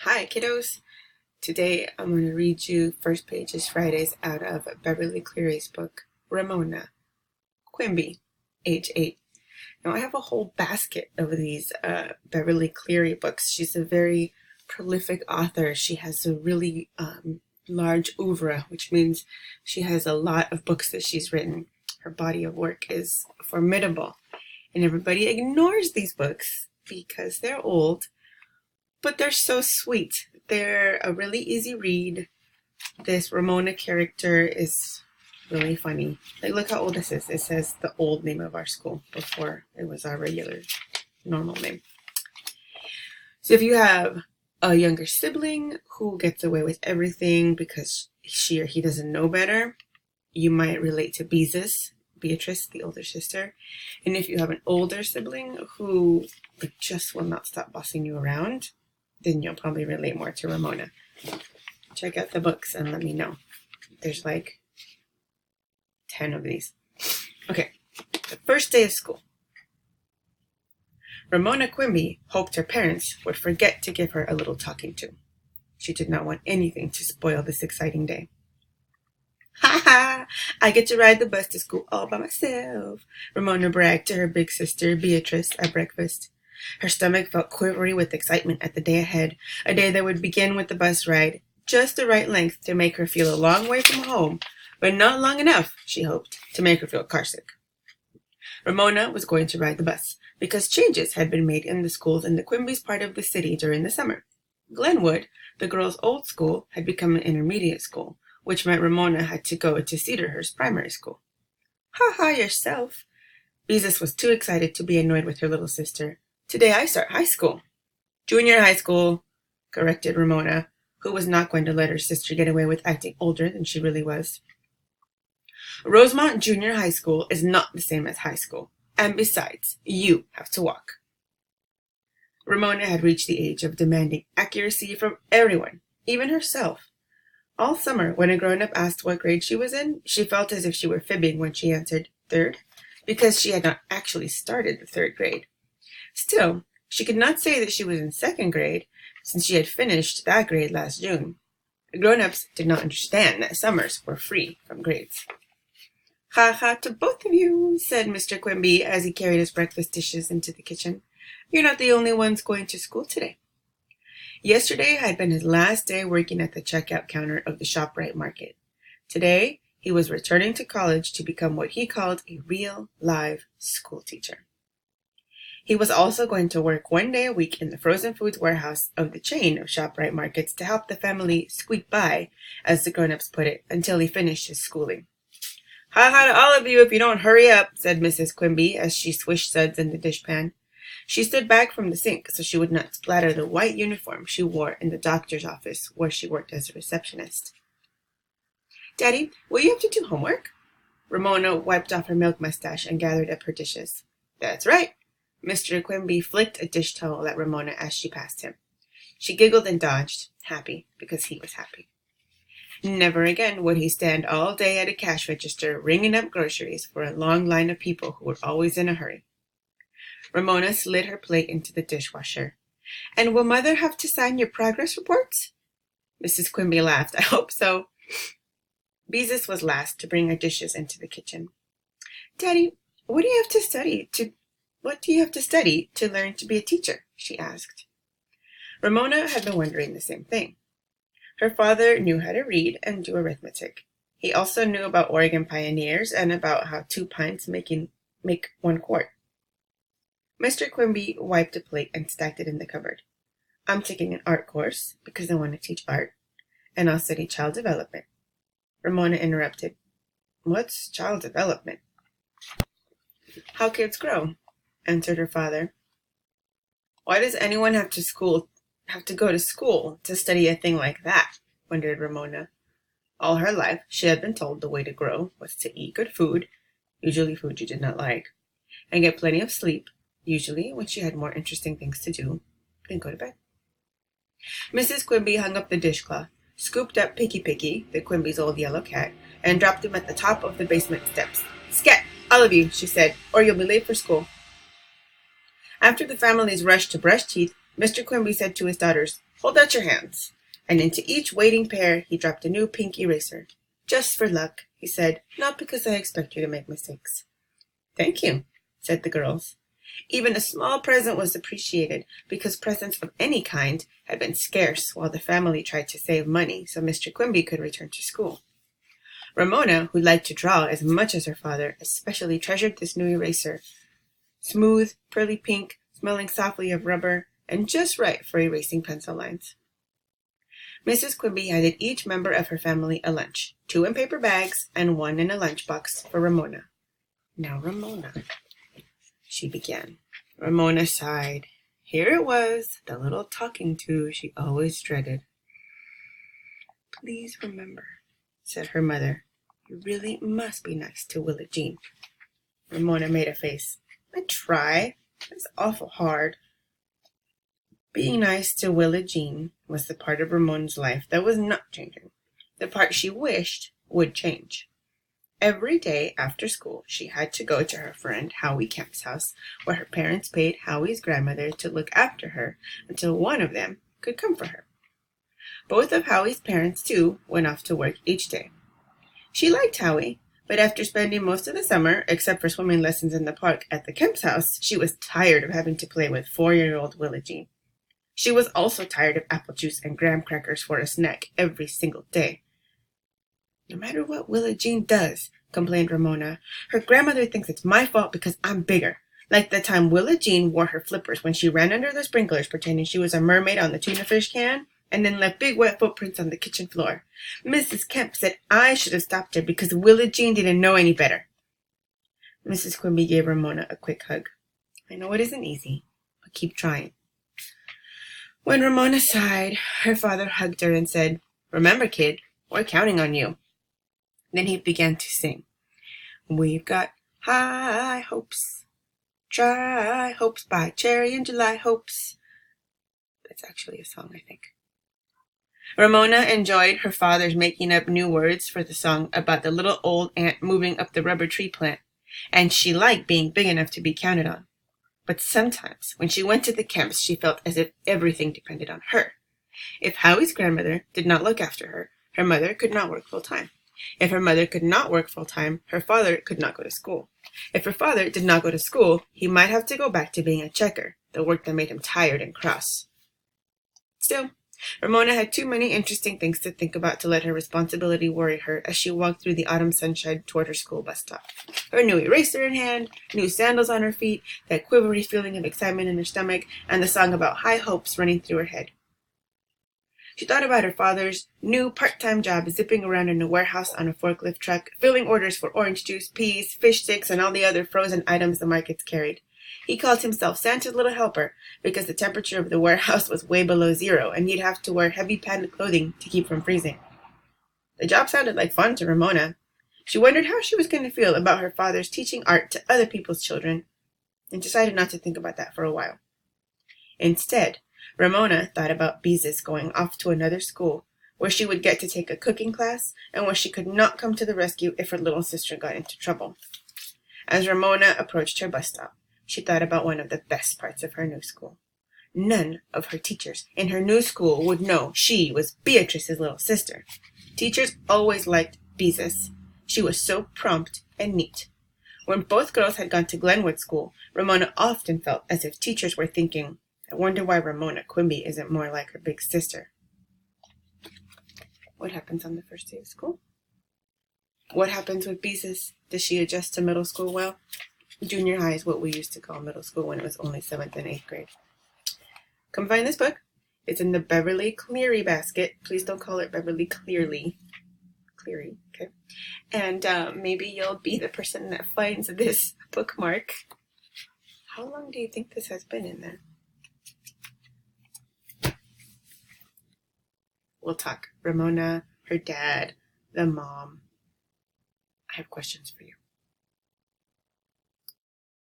Hi, kiddos. Today I'm going to read you First Pages Fridays out of Beverly Cleary's book, Ramona, Quimby, age 8. Now I have a whole basket of these Beverly Cleary books. She's a very prolific author. She has a really large oeuvre, which means she has a lot of books that she's written. Her body of work is formidable, and everybody ignores these books because they're old. But they're so sweet. They're a really easy read. This Ramona character is really funny. Like, look how old this is. It says the old name of our school before it was our regular, normal name. So if you have a younger sibling who gets away with everything because she or he doesn't know better, you might relate to Beatrice, the older sister. And if you have an older sibling who just will not stop bossing you around, then you'll probably relate more to Ramona. Check out the books and let me know. There's like 10 of these. Okay, the first day of school. Ramona Quimby hoped her parents would forget to give her a little talking to. She did not want anything to spoil this exciting day. Ha ha! I get to ride the bus to school all by myself, Ramona bragged to her big sister Beatrice at breakfast. Her stomach felt quivery with excitement at the day ahead, a day that would begin with the bus ride, just the right length to make her feel a long way from home, but not long enough, she hoped, to make her feel carsick. Ramona was going to ride the bus, because changes had been made in the schools in the Quimby's part of the city during the summer. Glenwood, the girls' old school, had become an intermediate school, which meant Ramona had to go to Cedarhurst Primary School. Ha ha yourself! Beezus was too excited to be annoyed with her little sister. Today I start high school. Junior high school, corrected Ramona, who was not going to let her sister get away with acting older than she really was. Rosemont Junior High School is not the same as high school, and besides, you have to walk. Ramona had reached the age of demanding accuracy from everyone, even herself. All summer, when a grown-up asked what grade she was in, she felt as if she were fibbing when she answered third, because she had not actually started the third grade. Still, she could not say that she was in second grade, since she had finished that grade last June. The grown-ups did not understand that summers were free from grades. Ha ha to both of you, said Mr. Quimby as he carried his breakfast dishes into the kitchen. You're not the only ones going to school today. Yesterday had been his last day working at the checkout counter of the ShopRite market. Today, he was returning to college to become what he called a real, live school teacher. He was also going to work one day a week in the frozen foods warehouse of the chain of ShopRite markets to help the family squeak by, as the grown-ups put it, until he finished his schooling. Ha ha to all of you if you don't hurry up, said Mrs. Quimby as she swished suds in the dishpan. She stood back from the sink so she would not splatter the white uniform she wore in the doctor's office where she worked as a receptionist. Daddy, will you have to do homework? Ramona wiped off her milk mustache and gathered up her dishes. That's right. Mr. Quimby flicked a dish towel at Ramona as she passed him. She giggled and dodged, happy because he was happy. Never again would he stand all day at a cash register ringing up groceries for a long line of people who were always in a hurry. Ramona slid her plate into the dishwasher. And will Mother have to sign your progress reports? Mrs. Quimby laughed. I hope so. Beezus was last to bring her dishes into the kitchen. Daddy, what do you have to study to learn to be a teacher? She asked. Ramona had been wondering the same thing. Her father knew how to read and do arithmetic. He also knew about Oregon pioneers and about how 2 pints make 1 quart. Mr. Quimby wiped a plate and stacked it in the cupboard. I'm taking an art course because I want to teach art, and I'll study child development. Ramona interrupted. What's child development? How kids grow, answered her father. Why does anyone have to go to school to study a thing like that? Wondered Ramona. All her life she had been told the way to grow was to eat good food, usually food you did not like, and get plenty of sleep, usually when she had more interesting things to do, then go to bed. Mrs. Quimby hung up the dishcloth, scooped up Picky, the Quimby's old yellow cat, and dropped him at the top of the basement steps. Scat, all of you, she said, or you'll be late for school. After the family's rush to brush teeth, Mr. Quimby said to his daughters, Hold out your hands." And into each waiting pair he dropped a new pink eraser. "Just for luck," he said, "not because I expect you to make mistakes." "Thank you," said the girls. Even a small present was appreciated, because presents of any kind had been scarce while the family tried to save money so Mr. Quimby could return to school. Ramona, who liked to draw as much as her father, especially treasured this new eraser. Smooth, pearly pink, smelling softly of rubber, and just right for erasing pencil lines. Mrs. Quimby handed each member of her family a lunch, 2 in paper bags and 1 in a lunchbox for Ramona. "Now, Ramona," she began. Ramona sighed. Here it was, the little talking to she always dreaded. "Please remember," said her mother, "you really must be nice to Willa Jean." Ramona made a face. "I try. It's awful hard." Being nice to Willa Jean was the part of Ramona's life that was not changing, the part she wished would change. Every day after school, she had to go to her friend Howie Kemp's house, where her parents paid Howie's grandmother to look after her until one of them could come for her. Both of Howie's parents, too, went off to work each day. She liked Howie, but after spending most of the summer, except for swimming lessons in the park at the Kemp's house, she was tired of having to play with 4-year-old Willa Jean. She was also tired of apple juice and graham crackers for a snack every single day. "No matter what Willa Jean does," complained Ramona, "her grandmother thinks it's my fault because I'm bigger. Like the time Willa Jean wore her flippers when she ran under the sprinklers pretending she was a mermaid on the tuna fish can, and then left big wet footprints on the kitchen floor. Mrs. Kemp said I should have stopped her because Willa Jean didn't know any better." Mrs. Quimby gave Ramona a quick hug. "I know it isn't easy, but keep trying." When Ramona sighed, her father hugged her and said, "Remember, kid, we're counting on you." Then he began to sing. "We've got high hopes, try hopes by cherry and July hopes." That's actually a song, I think. Ramona enjoyed her father's making up new words for the song about the little old ant moving up the rubber tree plant, and she liked being big enough to be counted on. But sometimes, when she went to the Kemps, she felt as if everything depended on her. If Howie's grandmother did not look after her, her mother could not work full-time. If her mother could not work full-time, her father could not go to school. If her father did not go to school, he might have to go back to being a checker, the work that made him tired and cross. Still, Ramona had too many interesting things to think about to let her responsibility worry her as she walked through the autumn sunshine toward her school bus stop. Her new eraser in hand, new sandals on her feet, that quivery feeling of excitement in her stomach, and the song about high hopes running through her head. She thought about her father's new part-time job zipping around in a warehouse on a forklift truck, filling orders for orange juice, peas, fish sticks, and all the other frozen items the markets carried. He called himself Santa's little helper because the temperature of the warehouse was way below 0 and he'd have to wear heavy padded clothing to keep from freezing. The job sounded like fun to Ramona. She wondered how she was going to feel about her father's teaching art to other people's children and decided not to think about that for a while. Instead, Ramona thought about Beezus going off to another school where she would get to take a cooking class and where she could not come to the rescue if her little sister got into trouble. As Ramona approached her bus stop, she thought about one of the best parts of her new school. None of her teachers in her new school would know she was Beatrice's little sister. Teachers always liked Beezus. She was so prompt and neat. When both girls had gone to Glenwood School, Ramona often felt as if teachers were thinking, "I wonder why Ramona Quimby isn't more like her big sister." What happens on the first day of school? What happens with Beezus? Does she adjust to middle school well? Junior high is what we used to call middle school when it was only 7th and 8th grade. Come find this book. It's in the Beverly Cleary basket. Please don't call it Beverly Cleary, okay? And maybe you'll be the person that finds this bookmark. How long do you think this has been in there? We'll talk. Ramona, her dad, the mom. I have questions for you.